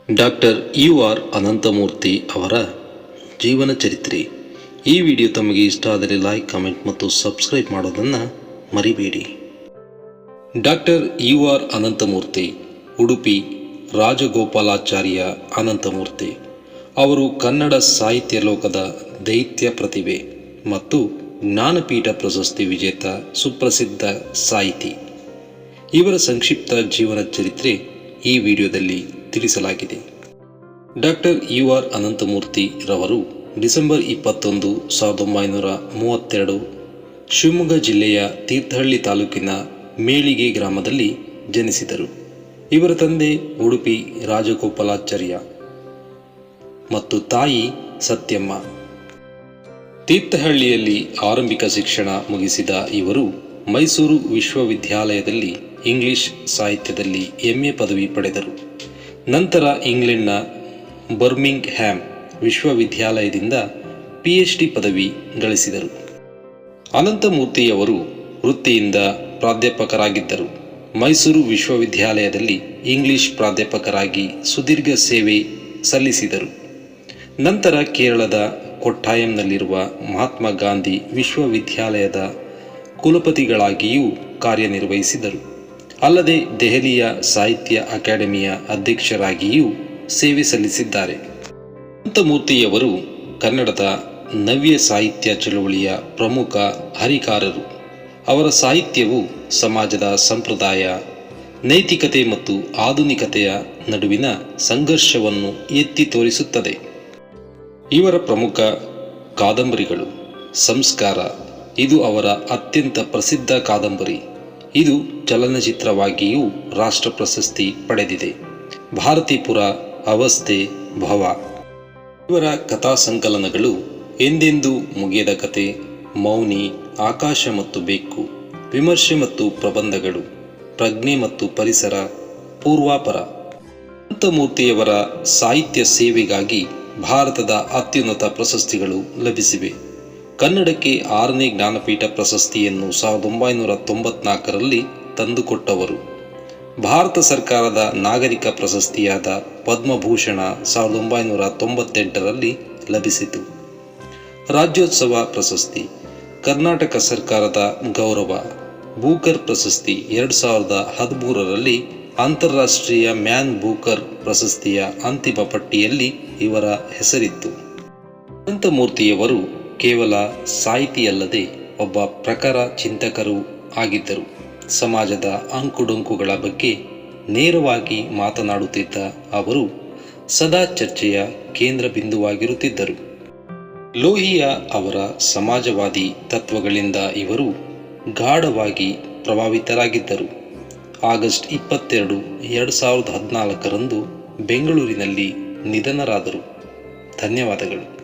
Doctor U.R.. Ananthamurthy ಅವರ ಜೀವನ ಚರಿತ್ರೆ. ಈ ವಿಡಿಯೋ ತಮಗೆ ಇಷ್ಟ ಆದರೆ ಲೈಕ್, ಕಮೆಂಟ್ ಮತ್ತು ಸಬ್ಸ್ಕ್ರೈಬ್ ಮಾಡೋದನ್ನು ಮರಿಬೇಡಿ. Doctor U.R.. ಅನಂತಮೂರ್ತಿ, ಉಡುಪಿ ರಾಜಗೋಪಾಲಾಚಾರ್ಯ ಅನಂತಮೂರ್ತಿ ಅವರು ಕನ್ನಡ ಸಾಹಿತ್ಯ ಲೋಕದ ದೈತ್ಯ ಪ್ರತಿಭೆ ಮತ್ತು ಜ್ಞಾನಪೀಠ ಪ್ರಶಸ್ತಿ ವಿಜೇತ ಸುಪ್ರಸಿದ್ಧ ಸಾಹಿತಿ. ಇವರ ಸಂಕ್ಷಿಪ್ತ ಜೀವನ ಚರಿತ್ರೆ ಈ ವಿಡಿಯೋದಲ್ಲಿ ತಿಳಿಸಲಾಗಿದೆ. Doctor U.R.. ಅನಂತಮೂರ್ತಿ ರವರು ಡಿಸೆಂಬರ್ 21, 1932 ಶಿವಮೊಗ್ಗ ಜಿಲ್ಲೆಯ ತೀರ್ಥಹಳ್ಳಿ ತಾಲೂಕಿನ ಮೇಳಿಗೆ ಗ್ರಾಮದಲ್ಲಿ ಜನಿಸಿದರು. ಇವರ ತಂದೆ ಉಡುಪಿ ರಾಜಗೋಪಾಲಾಚಾರ್ಯ ಮತ್ತು ತಾಯಿ ಸತ್ಯಮ್ಮ. ತೀರ್ಥಹಳ್ಳಿಯಲ್ಲಿ ಆರಂಭಿಕ ಶಿಕ್ಷಣ ಮುಗಿಸಿದ ಇವರು ಮೈಸೂರು ವಿಶ್ವವಿದ್ಯಾಲಯದಲ್ಲಿ ಇಂಗ್ಲಿಷ್ ಸಾಹಿತ್ಯದಲ್ಲಿ MA ಪದವಿ ಪಡೆದರು. ನಂತರ ಇಂಗ್ಲೆಂಡ್ನ ಬರ್ಮಿಂಗ್ಹ್ಯಾಮ್ ವಿಶ್ವವಿದ್ಯಾಲಯದಿಂದ PhD ಪದವಿ ಗಳಿಸಿದರು. ಅನಂತಮೂರ್ತಿಯವರು ವೃತ್ತಿಯಿಂದ ಪ್ರಾಧ್ಯಾಪಕರಾಗಿದ್ದರು. ಮೈಸೂರು ವಿಶ್ವವಿದ್ಯಾಲಯದಲ್ಲಿ ಇಂಗ್ಲಿಷ್ ಪ್ರಾಧ್ಯಾಪಕರಾಗಿ ಸುದೀರ್ಘ ಸೇವೆ ಸಲ್ಲಿಸಿದರು. ನಂತರ ಕೇರಳದ ಕೊಟ್ಟಾಯಂನಲ್ಲಿರುವ ಮಹಾತ್ಮ ಗಾಂಧಿ ವಿಶ್ವವಿದ್ಯಾಲಯದ ಕುಲಪತಿಗಳಾಗಿಯೂ ಕಾರ್ಯನಿರ್ವಹಿಸಿದರು. ಅಲ್ಲದೆ ದೆಹಲಿಯ ಸಾಹಿತ್ಯ ಅಕಾಡೆಮಿಯ ಅಧ್ಯಕ್ಷರಾಗಿಯೂ ಸೇವೆ ಸಲ್ಲಿಸಿದ್ದಾರೆ. ಅನಂತಮೂರ್ತಿಯವರು ಕನ್ನಡದ ನವ್ಯ ಸಾಹಿತ್ಯ ಚಳುವಳಿಯ ಪ್ರಮುಖ ಹರಿಕಾರರು. ಅವರ ಸಾಹಿತ್ಯವು ಸಮಾಜದ ಸಂಪ್ರದಾಯ, ನೈತಿಕತೆ ಮತ್ತು ಆಧುನಿಕತೆಯ ನಡುವಿನ ಸಂಘರ್ಷವನ್ನು ಎತ್ತಿ ತೋರಿಸುತ್ತದೆ. ಇವರ ಪ್ರಮುಖ ಕಾದಂಬರಿಗಳು ಸಂಸ್ಕಾರ, ಇದು ಅವರ ಅತ್ಯಂತ ಪ್ರಸಿದ್ಧ ಕಾದಂಬರಿ. ಇದು ಚಲನಚಿತ್ರವಾಗಿಯೂ ರಾಷ್ಟ್ರ ಪ್ರಶಸ್ತಿ ಪಡೆದಿದೆ. ಭಾರತೀಪುರ, ಅವಸ್ಥೆ, ಭವ. ಇವರ ಕಥಾ ಸಂಕಲನಗಳು ಎಂದೆಂದೂ ಮುಗಿಯದ ಕತೆ, ಮೌನಿ, ಆಕಾಶ ಮತ್ತು ಬೆಕ್ಕು, ವಿಮರ್ಶೆ ಮತ್ತು ಪ್ರಬಂಧಗಳು, ಪ್ರಜ್ಞೆ ಮತ್ತು ಪರಿಸರ, ಪೂರ್ವಾಪರ. ಅನಂತಮೂರ್ತಿಯವರ ಸಾಹಿತ್ಯ ಸೇವೆಗಾಗಿ ಭಾರತದ ಅತ್ಯುನ್ನತ ಪ್ರಶಸ್ತಿಗಳು ಲಭಿಸಿವೆ. ಕನ್ನಡಕ್ಕೆ 6ನೇ ಜ್ಞಾನಪೀಠ ಪ್ರಶಸ್ತಿಯನ್ನು 1994ರಲ್ಲಿ ತಂದುಕೊಟ್ಟವರು. ಭಾರತ ಸರ್ಕಾರದ ನಾಗರಿಕ ಪ್ರಶಸ್ತಿಯಾದ ಪದ್ಮಭೂಷಣ 1998ರಲ್ಲಿ ಲಭಿಸಿತು. ರಾಜ್ಯೋತ್ಸವ ಪ್ರಶಸ್ತಿ, ಕರ್ನಾಟಕ ಸರ್ಕಾರದ ಗೌರವ, ಬೂಕರ್ ಪ್ರಶಸ್ತಿ 2013ರಲ್ಲಿ ಅಂತಾರಾಷ್ಟ್ರೀಯ ಮ್ಯಾನ್ ಬೂಕರ್ ಪ್ರಶಸ್ತಿಯ ಅಂತಿಮ ಪಟ್ಟಿಯಲ್ಲಿ ಇವರ ಹೆಸರಿತ್ತು. ಅನಂತಮೂರ್ತಿಯವರು ಕೇವಲ ಸಾಹಿತಿಯಲ್ಲದೆ ಒಬ್ಬ ಪ್ರಖರ ಚಿಂತಕರೂ ಆಗಿದ್ದರು. ಸಮಾಜದ ಅಂಕುಡೊಂಕುಗಳ ಬಗ್ಗೆ ನೇರವಾಗಿ ಮಾತನಾಡುತ್ತಿದ್ದ ಅವರು ಸದಾ ಚರ್ಚೆಯ ಕೇಂದ್ರ ಬಿಂದುವಾಗಿರುತ್ತಿದ್ದರು. ಲೋಹಿಯಾ ಅವರ ಸಮಾಜವಾದಿ ತತ್ವಗಳಿಂದ ಇವರು ಗಾಢವಾಗಿ ಪ್ರಭಾವಿತರಾಗಿದ್ದರು. ಆಗಸ್ಟ್ 22, 2014ರಂದು ಬೆಂಗಳೂರಿನಲ್ಲಿ ನಿಧನರಾದರು. ಧನ್ಯವಾದಗಳು.